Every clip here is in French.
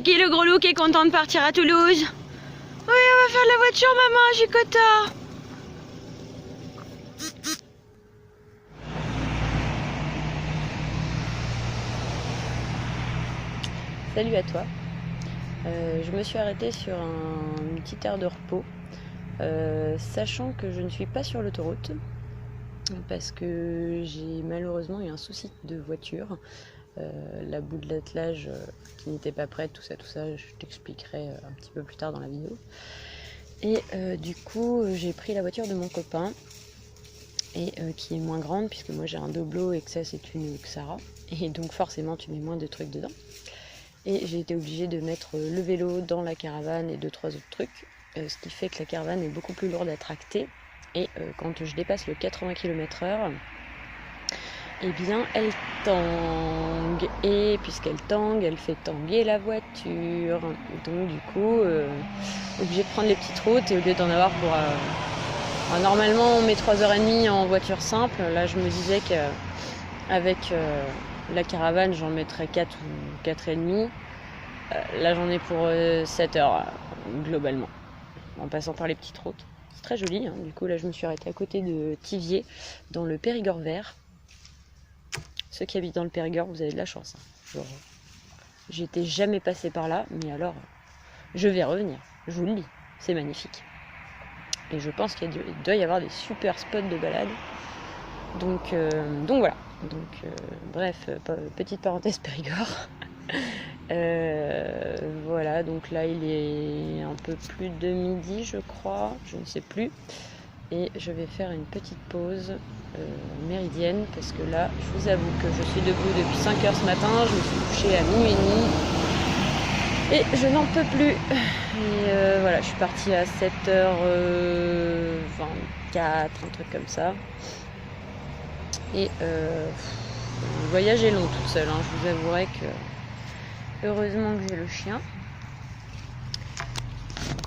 Ok, le gros loup qui est content de partir à Toulouse. Oui, on va faire de la voiture, maman, Jicota. Salut à toi. Je me suis arrêtée sur une petite aire de repos, sachant que je ne suis pas sur l'autoroute, parce que j'ai malheureusement eu un souci de voiture. La boue de l'attelage qui n'était pas prête, tout ça, je t'expliquerai un petit peu plus tard dans la vidéo. Et du coup, j'ai pris la voiture de mon copain, et qui est moins grande, puisque moi j'ai un Doblo et que ça c'est une Xara, et donc forcément tu mets moins de trucs dedans. Et j'ai été obligée de mettre le vélo dans la caravane et 2-3 autres trucs, ce qui fait que la caravane est beaucoup plus lourde à tracter. Et quand je dépasse le 80 km/h, eh bien elle tangue. Et puisqu'elle tangue, elle fait tanguer la voiture. Donc du coup, obligée de prendre les petites routes, et au lieu d'en avoir pour... normalement on met 3h30 en voiture simple. Là je me disais qu'avec la caravane j'en mettrais 4 ou 4h30. Là j'en ai pour 7h globalement, en passant par les petites routes. C'est très joli, hein. Du coup là je me suis arrêtée à côté de Thiviers, dans le Périgord vert. Ceux qui habitent dans le Périgord, vous avez de la chance, hein. J'étais jamais passée par là, mais alors je vais revenir, je vous le dis, c'est magnifique. Et je pense qu'il doit y avoir des super spots de balade. Donc voilà. Bref, petite parenthèse Périgord. Voilà, donc là il est un peu plus de midi, je crois, je ne sais plus. Et je vais faire une petite pause méridienne, parce que là, je vous avoue que je suis debout depuis 5h ce matin, je me suis couchée à minuit et demi. Et je n'en peux plus. Et voilà, je suis partie à 7h24, un truc comme ça. Et le voyage est long toute seule, hein. Je vous avouerai que heureusement que j'ai le chien.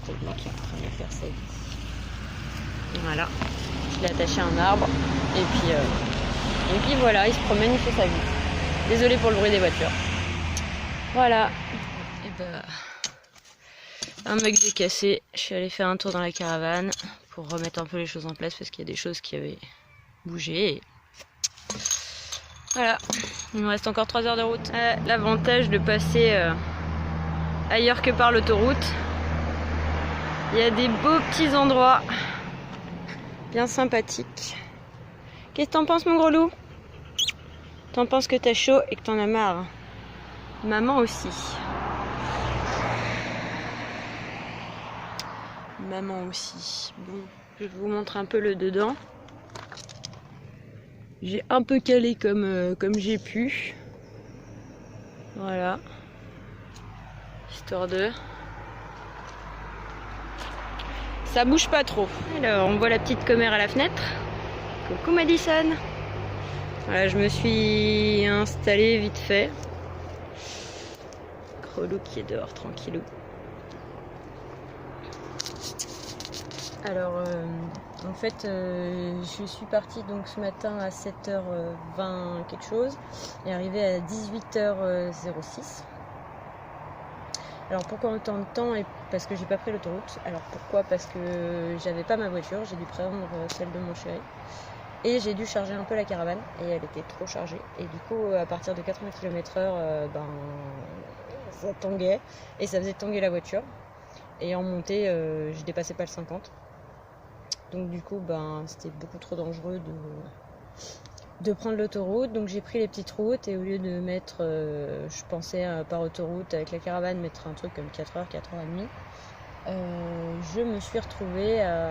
C'est le mec qui est en train de faire sa vie. Voilà, je l'ai attaché à un arbre. Et puis voilà, il se promène, il fait sa vie. Désolée pour le bruit des voitures. Voilà. Et bah, un mug décassé. Je suis allée faire un tour dans la caravane pour remettre un peu les choses en place, parce qu'il y a des choses qui avaient bougé. Et voilà, il me reste encore 3 heures de route. L'avantage de passer ailleurs que par l'autoroute, il y a des beaux petits endroits bien sympathiques. Qu'est-ce que t'en penses, mon gros loup? T'en penses que t'as chaud et que t'en as marre? Maman aussi. Maman aussi. Bon, je vais vous montrer un peu le dedans. J'ai un peu calé comme j'ai pu. Voilà. Histoire de... Ça bouge pas trop. Alors, on voit la petite commère à la fenêtre. Coucou Madison. Voilà, je me suis installée vite fait. Crelou qui est dehors, tranquillou. Alors, en fait, je suis partie donc ce matin à 7h20 quelque chose et arrivée à 18h06. Alors pourquoi autant de temps? Et parce que j'ai pas pris l'autoroute. Alors pourquoi? Parce que j'avais pas ma voiture, j'ai dû prendre celle de mon chéri. Et j'ai dû charger un peu la caravane et elle était trop chargée. Et du coup, à partir de 80 km/h, ça tanguait et ça faisait tanguer la voiture. Et en montée, je dépassais pas le 50. Donc du coup, c'était beaucoup trop dangereux de prendre l'autoroute. Donc j'ai pris les petites routes et au lieu de mettre, je pensais par autoroute avec la caravane, mettre un truc comme 4h, 4h30, je me suis retrouvée à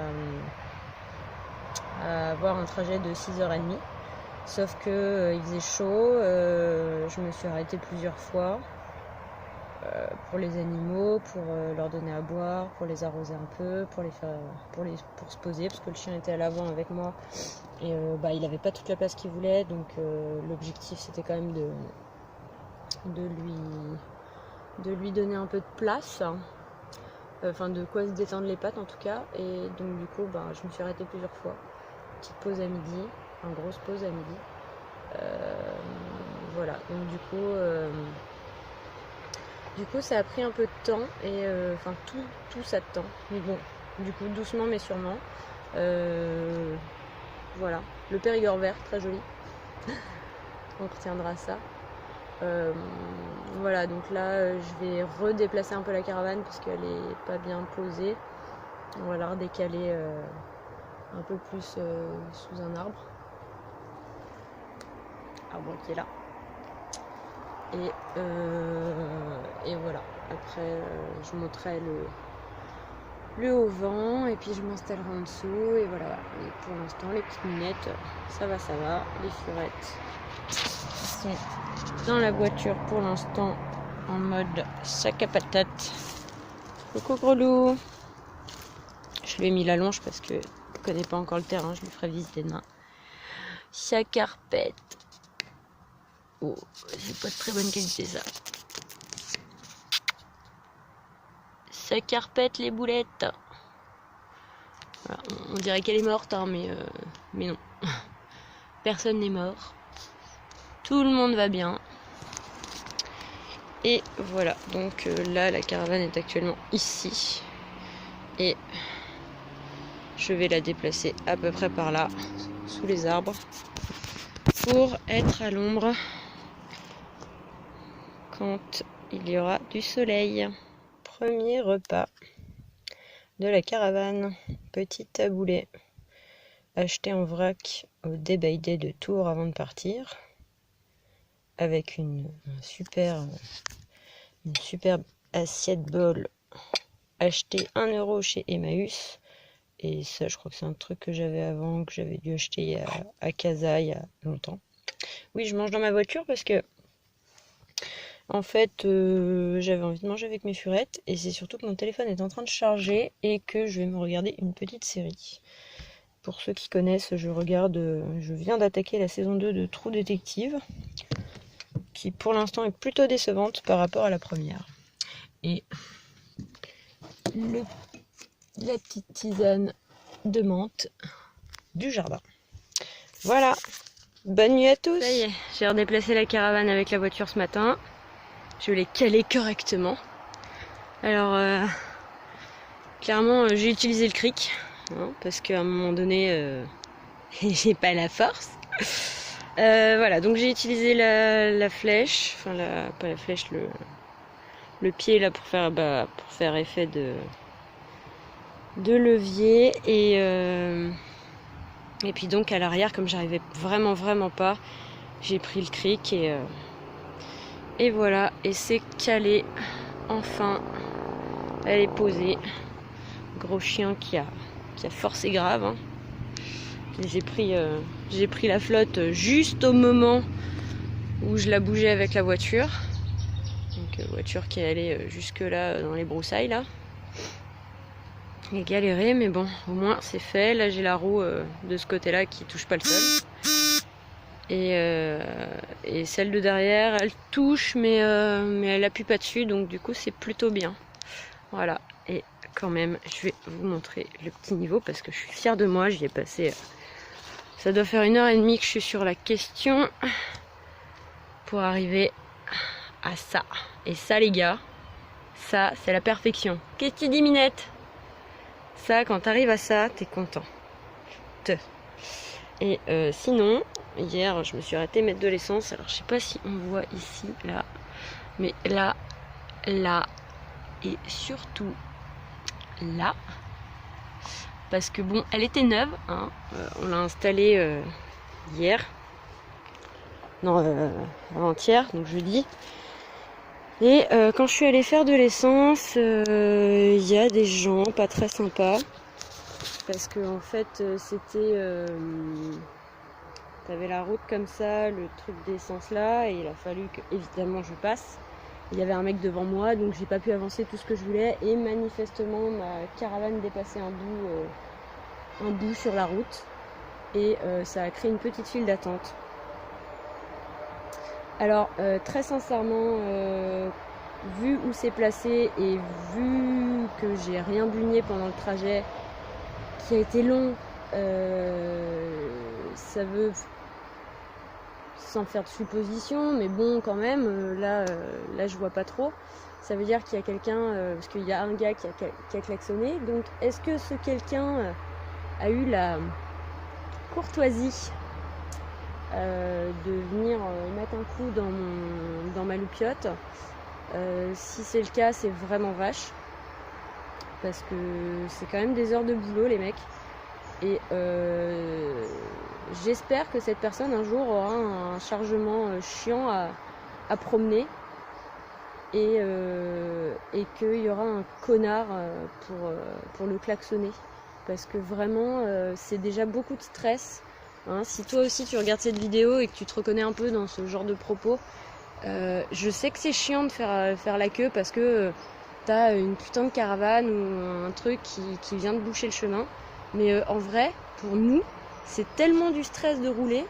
avoir un trajet de 6h30. Sauf que il faisait chaud, je me suis arrêtée plusieurs fois. Pour les animaux, pour leur donner à boire, pour les arroser un peu, pour se poser, parce que le chien était à l'avant avec moi et il n'avait pas toute la place qu'il voulait, donc l'objectif c'était quand même de lui donner un peu de place, enfin de quoi se détendre les pattes en tout cas. Et donc du coup je me suis arrêtée plusieurs fois. Petite pause à midi, une grosse pause à midi. Voilà, donc du coup Du coup ça a pris un peu de temps et enfin tout ça de temps. Mais bon, du coup doucement mais sûrement. Voilà, le Périgord vert, très joli. On retiendra ça. Voilà, donc là je vais redéplacer un peu la caravane parce qu'elle est pas bien posée. On va la redécaler un peu plus sous un arbre qui est là. Et voilà, après je monterai le haut vent et puis je m'installerai en dessous et voilà. Et pour l'instant les petites minettes ça va, les furettes sont dans la voiture pour l'instant en mode sac à patate. Coucou gros loup. Je lui ai mis la longe parce que je connais pas encore le terrain, je lui ferai visiter demain. Sa carpette. Oh, c'est pas de très bonne qualité ça. Sa carpette les boulettes. Voilà, on dirait qu'elle est morte, hein, mais non. Personne n'est mort. Tout le monde va bien. Et voilà, donc là la caravane est actuellement ici. Et je vais la déplacer à peu près par là, sous les arbres, pour être à l'ombre quand il y aura du soleil. Premier repas de la caravane, petit taboulé acheté en vrac au Day by Day de Tours avant de partir, avec une superbe assiette bol achetée 1 € chez Emmaüs. Et ça, je crois que c'est un truc que j'avais avant, que j'avais dû acheter à Casa il y a longtemps. Oui, je mange dans ma voiture parce que en fait, j'avais envie de manger avec mes furettes et c'est surtout que mon téléphone est en train de charger et que je vais me regarder une petite série. Pour ceux qui connaissent, je viens d'attaquer la saison 2 de True Detective, qui pour l'instant est plutôt décevante par rapport à la première. Et la petite tisane de menthe du jardin. Voilà, bonne nuit à tous. Ça y est, j'ai redéplacé la caravane avec la voiture ce matin. Je l'ai calée correctement. Alors, clairement, j'ai utilisé le cric, hein, parce qu'à un moment donné, j'ai pas la force. Voilà, donc j'ai utilisé la flèche, enfin pas la flèche, le pied là pour faire effet de levier et puis donc à l'arrière, comme j'arrivais vraiment pas, j'ai pris le cric et voilà, et c'est calé, enfin, elle est posée. Gros chien qui a forcé grave, hein. J'ai pris la flotte juste au moment où je la bougeais avec la voiture. Donc voiture qui est allée jusque là dans les broussailles là. J'ai galéré, mais bon, au moins c'est fait. Là j'ai la roue de ce côté là qui touche pas le sol. Et celle de derrière elle touche mais elle appuie pas dessus, donc du coup c'est plutôt bien. Voilà, et quand même je vais vous montrer le petit niveau parce que je suis fière de moi. J'y ai passé, ça doit faire 1h30 que je suis sur la question pour arriver à ça. Et ça les gars, ça c'est la perfection. Qu'est-ce que tu dis Minette? Ça, quand t'arrives à ça, t'es content. Et sinon, hier je me suis arrêtée mettre de l'essence. Alors je sais pas si on voit ici, là, mais là et surtout là, parce que bon, elle était neuve, hein, on l'a installée hier, non, avant-hier, donc jeudi. Et quand je suis allée faire de l'essence, il y a des gens pas très sympas, parce que en fait c'était t'avais la route comme ça, le truc d'essence là, et il a fallu que évidemment je passe. Il y avait un mec devant moi, donc j'ai pas pu avancer tout ce que je voulais, et manifestement ma caravane dépassait un bout sur la route, et ça a créé une petite file d'attente. Alors très sincèrement, vu où c'est placé et vu que j'ai rien bugné pendant le trajet qui a été long, ça veut, sans faire de supposition, mais bon quand même, là je vois pas trop. ça veut dire qu'il y a quelqu'un, parce qu'il y a un gars qui a klaxonné. Donc est-ce que ce quelqu'un a eu la courtoisie de venir mettre un coup dans ma loupiote? Si c'est le cas, c'est vraiment vache, parce que c'est quand même des heures de boulot, les mecs. Et j'espère que cette personne un jour aura un chargement chiant à promener, et qu'il y aura un connard pour le klaxonner, parce que vraiment c'est déjà beaucoup de stress, hein. Si toi aussi tu regardes cette vidéo et que tu te reconnais un peu dans ce genre de propos, je sais que c'est chiant de faire la queue parce que t'as une putain de caravane ou un truc qui vient de boucher le chemin, mais en vrai, pour nous, c'est tellement du stress de rouler.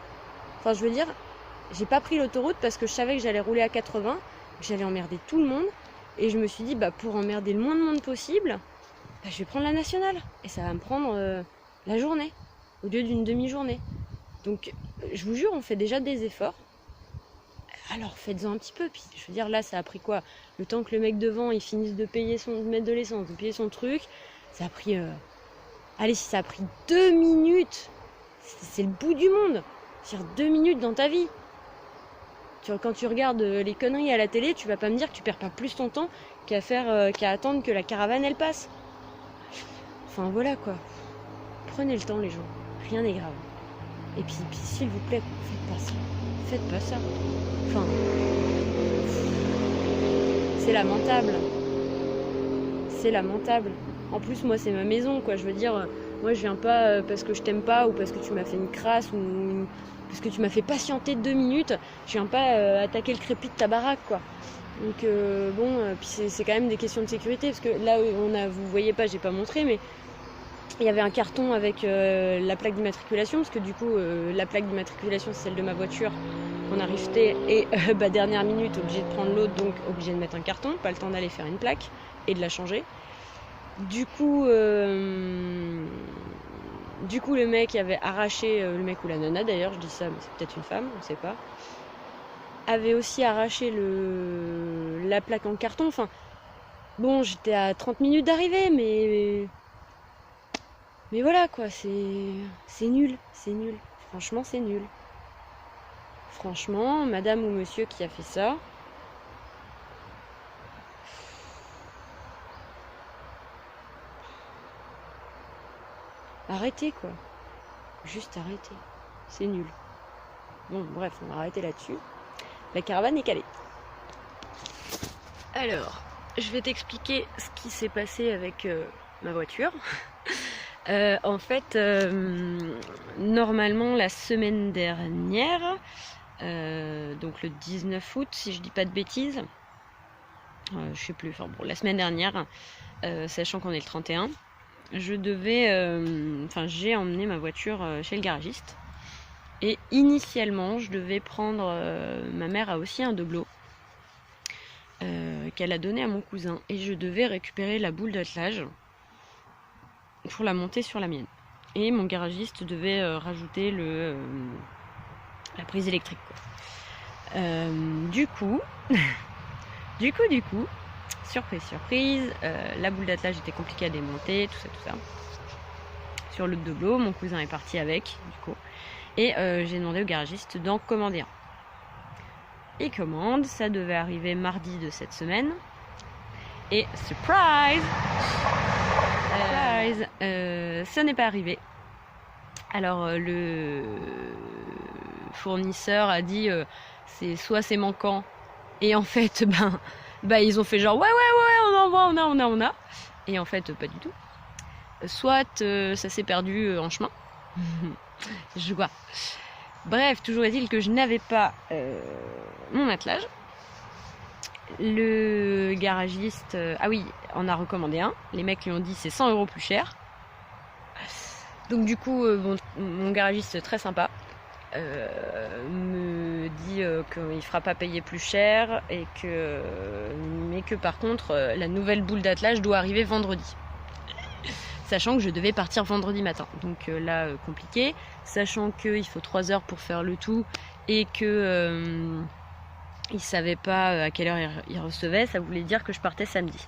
Enfin, je veux dire, j'ai pas pris l'autoroute parce que je savais que j'allais rouler à 80, que j'allais emmerder tout le monde, et je me suis dit, pour emmerder le moins de monde possible, je vais prendre la nationale, et ça va me prendre la journée, au lieu d'une demi-journée. Donc, je vous jure, on fait déjà des efforts. Alors faites-en un petit peu. Puis je veux dire, là ça a pris quoi? Le temps que le mec devant il finisse de mettre de l'essence, de payer son truc, ça a pris allez, si ça a pris 2 minutes, c'est le bout du monde. C'est-à-dire 2 minutes dans ta vie. Quand tu regardes les conneries à la télé, tu vas pas me dire que tu perds pas plus ton temps qu'à attendre que la caravane elle passe. Enfin voilà quoi. Prenez le temps les gens, rien n'est grave. Et puis s'il vous plaît, faites pas ça. Faites pas ça. Enfin, c'est lamentable. C'est lamentable. En plus, moi, c'est ma maison, quoi. Je veux dire, moi, je viens pas parce que je t'aime pas ou parce que tu m'as fait une crasse ou parce que tu m'as fait patienter 2 minutes. Je viens pas attaquer le crépi de ta baraque, quoi. Donc, puis c'est quand même des questions de sécurité parce que là, vous voyez pas, j'ai pas montré, mais il y avait un carton avec la plaque d'immatriculation, parce que du coup, la plaque d'immatriculation, c'est celle de ma voiture qu'on a rachetée, et dernière minute, obligé de prendre l'autre, donc obligé de mettre un carton, pas le temps d'aller faire une plaque et de la changer. Du coup, le mec avait arraché, le mec ou la nana d'ailleurs, je dis ça, mais c'est peut-être une femme, on sait pas, avait aussi arraché la plaque en carton. Enfin, bon, j'étais à 30 minutes d'arrivée, mais voilà quoi, c'est nul, c'est nul. Franchement, c'est nul. Franchement, madame ou monsieur qui a fait ça, arrêtez quoi. Juste arrêtez. C'est nul. Bon, bref, on va arrêter là-dessus. La caravane est calée. Alors, je vais t'expliquer ce qui s'est passé avec ma voiture. En fait, normalement, la semaine dernière, donc le 19 août, si je dis pas de bêtises, je sais plus, enfin bon, la semaine dernière, sachant qu'on est le 31, j'ai emmené ma voiture chez le garagiste. Et initialement, je devais prendre, ma mère a aussi un Doblo qu'elle a donné à mon cousin, et je devais récupérer la boule d'attelage pour la monter sur la mienne. Et mon garagiste devait rajouter la prise électrique, quoi. Du coup, surprise, la boule d'attelage était compliquée à démonter, tout ça. Sur le Doblo, mon cousin est parti avec, du coup. Et j'ai demandé au garagiste d'en commander un. Il commande, ça devait arriver mardi de cette semaine. Et surprise, ça n'est pas arrivé. Alors le fournisseur a dit c'est manquant. Et en fait, ils ont fait genre ouais, on a. Et en fait, pas du tout. Soit ça s'est perdu en chemin. Je vois. Bref, toujours est-il que je n'avais pas mon attelage. Le garagiste, en a recommandé un. Les mecs lui ont dit c'est 100 € plus cher. Donc du coup, mon garagiste très sympa me dit qu'il fera pas payer plus cher, mais que par contre la nouvelle boule d'attelage doit arriver vendredi. Sachant que je devais partir vendredi matin. Donc là, compliqué. Sachant qu'il faut 3 heures pour faire le tout, et que ils ne savaient pas à quelle heure ils recevaient, ça voulait dire que je partais samedi.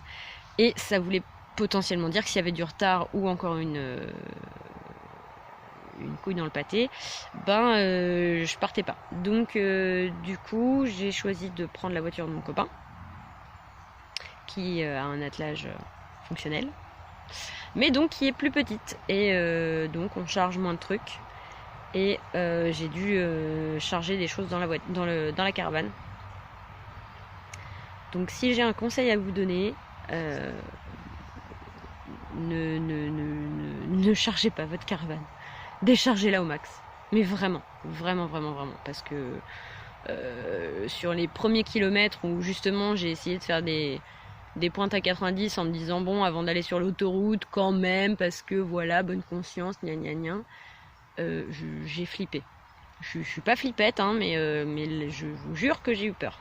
Et ça voulait potentiellement dire que s'il y avait du retard ou encore une couille dans le pâté, je partais pas. Donc du coup, j'ai choisi de prendre la voiture de mon copain, qui a un attelage fonctionnel, mais donc qui est plus petite. Et donc on charge moins de trucs. Et j'ai dû charger des choses dans la caravane. Donc si j'ai un conseil à vous donner, ne chargez pas votre caravane. Déchargez-la au max. Mais vraiment, vraiment, vraiment, vraiment. Parce que sur les premiers kilomètres où justement j'ai essayé de faire des pointes à 90 en me disant bon, avant d'aller sur l'autoroute quand même, parce que voilà, bonne conscience, gna gna gna, j'ai flippé. Je suis pas flippette, hein, mais je vous jure que j'ai eu peur.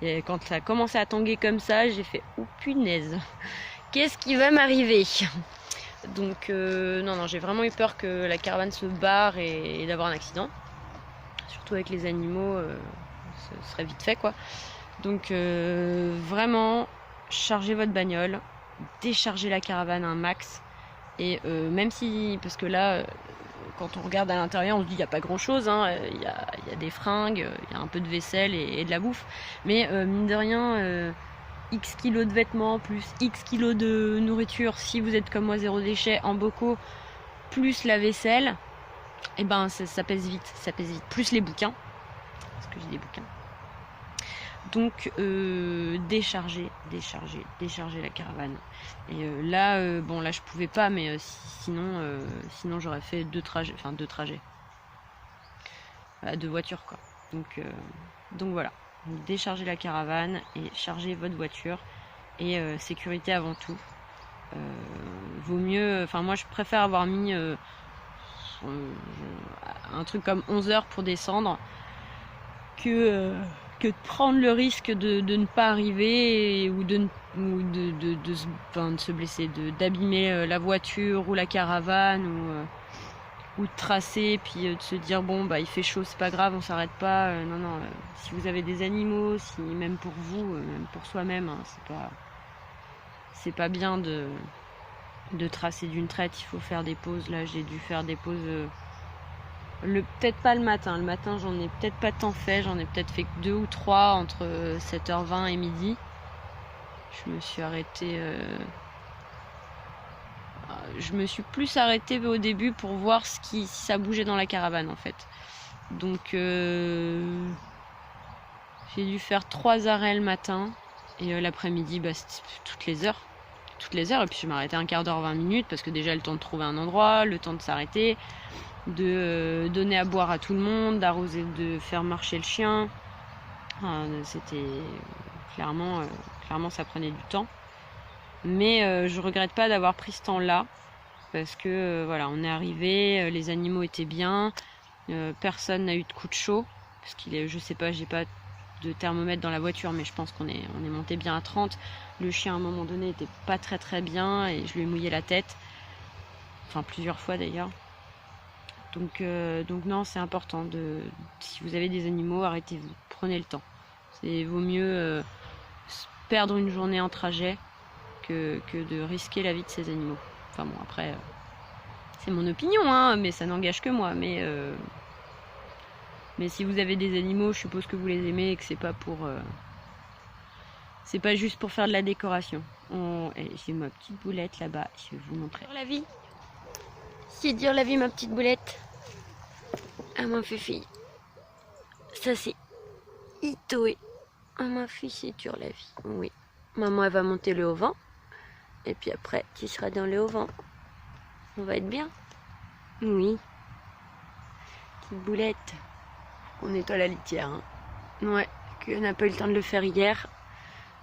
Et quand ça a commencé à tanguer comme ça, j'ai fait oh punaise, qu'est-ce qui va m'arriver? Donc non, j'ai vraiment eu peur que la caravane se barre et d'avoir un accident. Surtout avec les animaux, ce serait vite fait quoi. Donc vraiment, chargez votre bagnole, déchargez la caravane un max. Et même si, parce que là, quand on regarde à l'intérieur, on se dit il n'y a pas grand chose, hein. Il y a des fringues, il y a un peu de vaisselle et de la bouffe. Mais mine de rien, X kilos de vêtements, plus X kilos de nourriture, si vous êtes comme moi zéro déchet en bocaux, plus la vaisselle, et ça pèse vite, plus les bouquins, parce que j'ai des bouquins. Donc décharger la caravane. Et là je pouvais pas, mais sinon j'aurais fait deux trajets, deux voitures quoi. Donc voilà, déchargez la caravane et chargez votre voiture. Et sécurité avant tout. Vaut mieux, moi je préfère avoir mis un truc comme 11 heures pour descendre que de prendre le risque de ne pas arriver ou de se blesser, d'abîmer la voiture ou la caravane ou de tracer puis de se dire bon il fait chaud, c'est pas grave, on s'arrête pas. Non, si vous avez des animaux, si même pour vous, même pour soi-même, hein, c'est pas bien de tracer d'une traite, il faut faire des pauses. Là j'ai dû faire des pauses peut-être pas le matin j'en ai peut-être pas tant fait, j'en ai peut-être fait que 2 ou 3 entre 7h20 et midi. Je me suis arrêtée je me suis plus arrêtée au début pour voir si ça bougeait dans la caravane en fait. Donc j'ai dû faire 3 arrêts le matin et l'après-midi c'était toutes les heures, et puis je m'arrêtais un quart d'heure, 20 minutes, parce que déjà le temps de trouver un endroit, le temps de s'arrêter, de donner à boire à tout le monde, d'arroser, de faire marcher le chien. C'était clairement ça prenait du temps, mais je regrette pas d'avoir pris ce temps là, parce que on est arrivé, les animaux étaient bien, personne n'a eu de coup de chaud, parce je sais pas, j'ai pas de thermomètre dans la voiture, mais je pense qu'on est monté bien à 30. Le chien à un moment donné était pas très très bien et je lui ai mouillé la tête, plusieurs fois d'ailleurs. Donc non, c'est important si vous avez des animaux, arrêtez-vous, prenez le temps. Vaut mieux perdre une journée en trajet que de risquer la vie de ces animaux. Après, c'est mon opinion, hein, mais ça n'engage que moi. Mais si vous avez des animaux, je suppose que vous les aimez et que c'est pas juste pour faire de la décoration. J'ai ma petite boulette là-bas, je vais vous montrer. La vie. C'est dur la vie, ma petite boulette. Ah ma fille. Ça c'est Itoé. Ah ma fille, c'est dur la vie. Oui. Maman elle va monter le haut vent. Et puis après, tu seras dans le haut vent. On va être bien. Oui. Petite boulette. On nettoie la litière. Hein. Ouais, qu'on n'a pas eu le temps de le faire hier.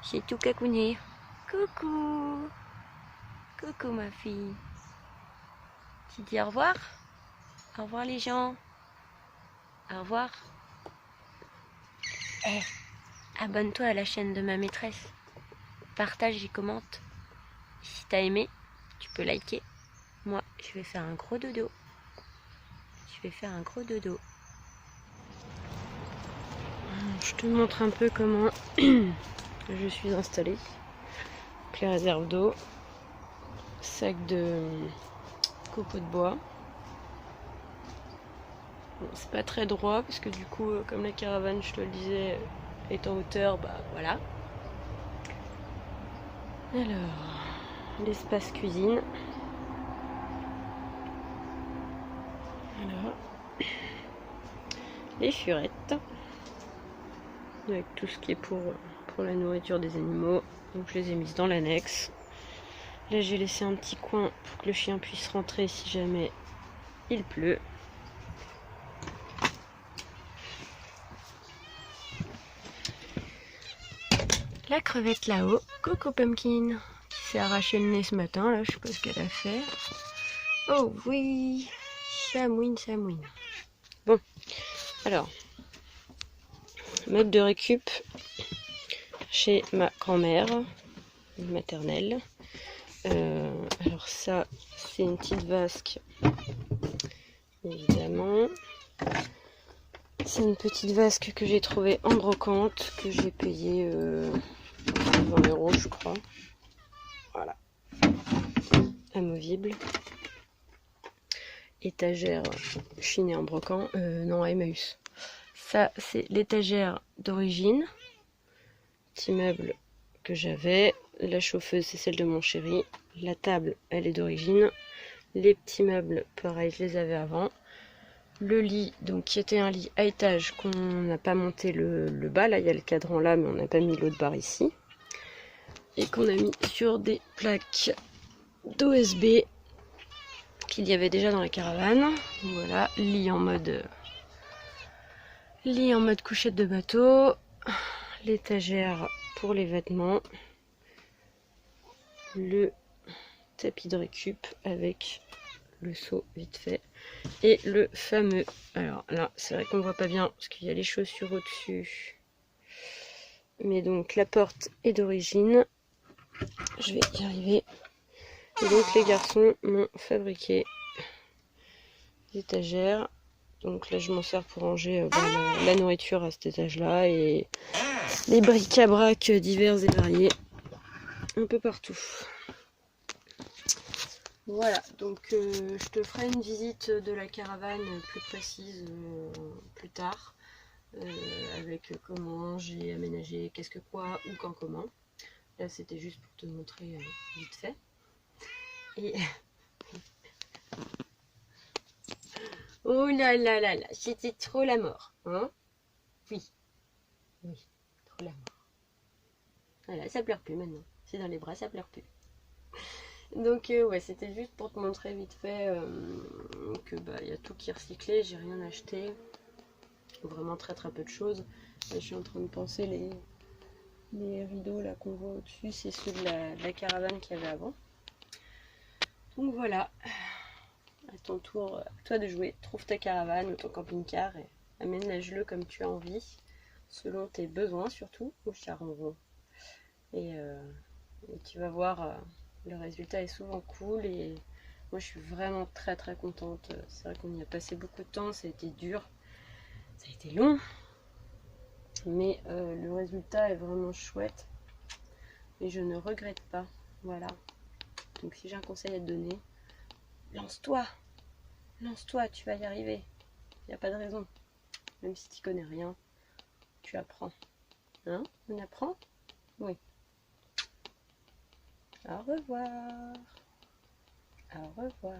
J'ai tout cacouné. Coucou. Coucou ma fille. Tu dis au revoir? Au revoir les gens. Au revoir. Abonne-toi à la chaîne de ma maîtresse. Partage et commente. Si t'as aimé, tu peux liker. Moi, je vais faire un gros dodo. Je te montre un peu comment je suis installée. Donc, les réserves d'eau, sac de copeaux de bois. Bon, c'est pas très droit parce que du coup, comme la caravane, je te le disais, est en hauteur, bah voilà. Alors, l'espace cuisine. Voilà. Les furettes. Avec tout ce qui est pour la nourriture des animaux. Donc je les ai mises dans l'annexe. Là j'ai laissé un petit coin pour que le chien puisse rentrer si jamais il pleut. La crevette là-haut, Coco Pumpkin, qui s'est arraché le nez ce matin, là je sais pas ce qu'elle a fait. Oh oui, ça mouine, ça mouine. Bon, alors, mode de récup chez ma grand-mère maternelle. Alors ça, c'est une petite vasque, évidemment. C'est une petite vasque que j'ai trouvée en brocante, que j'ai payé 20 € je crois. Voilà. Amovible. Étagère chinée en brocante. Non, Emmaüs. Ça, c'est l'étagère d'origine. Petit meuble que j'avais. La chauffeuse, c'est celle de mon chéri. La table, elle est d'origine. Les petits meubles, pareil, je les avais avant. Le lit, donc qui était un lit à étage qu'on n'a pas monté le bas. Là, il y a le cadran là, mais on n'a pas mis l'autre barre ici. Et qu'on a mis sur des plaques d'OSB qu'il y avait déjà dans la caravane. Voilà, lit en mode couchette de bateau. L'étagère pour les vêtements. Le tapis de récup avec le seau vite fait. Et le fameux, alors là c'est vrai qu'on voit pas bien parce qu'il y a les chaussures au dessus, mais donc la porte est d'origine, je vais y arriver. Et donc les garçons m'ont fabriqué des étagères, donc là je m'en sers pour ranger la nourriture à cet étage là et les bric-à-brac divers et variés un peu partout. Voilà, donc je te ferai une visite de la caravane plus précise plus tard, avec comment j'ai aménagé, qu'est-ce que quoi, où, quand, comment. Là c'était juste pour te montrer vite fait. Et oh là là là là, c'était trop la mort, hein? Oui, oui, trop la mort. Voilà, ça pleure plus maintenant, c'est dans les bras, ça pleure plus. Donc ouais, c'était juste pour te montrer vite fait que bah y a tout qui est recyclé, j'ai rien acheté, vraiment très très peu de choses. Là, je suis en train de penser les rideaux là qu'on voit au-dessus, c'est ceux de la caravane qu'il y avait avant. Donc voilà, à ton tour, à toi de jouer, trouve ta caravane ou ton camping-car et aménage-le comme tu as envie, selon tes besoins surtout, au charon. Et tu vas voir, le résultat est souvent cool et moi je suis vraiment très très contente. C'est vrai qu'on y a passé beaucoup de temps, ça a été dur, ça a été long, mais le résultat est vraiment chouette et je ne regrette pas. Voilà, donc si j'ai un conseil à te donner, lance-toi, lance-toi, tu vas y arriver, il n'y a pas de raison, même si tu connais rien, tu apprends. Hein? On apprend? Oui. Au revoir. Au revoir.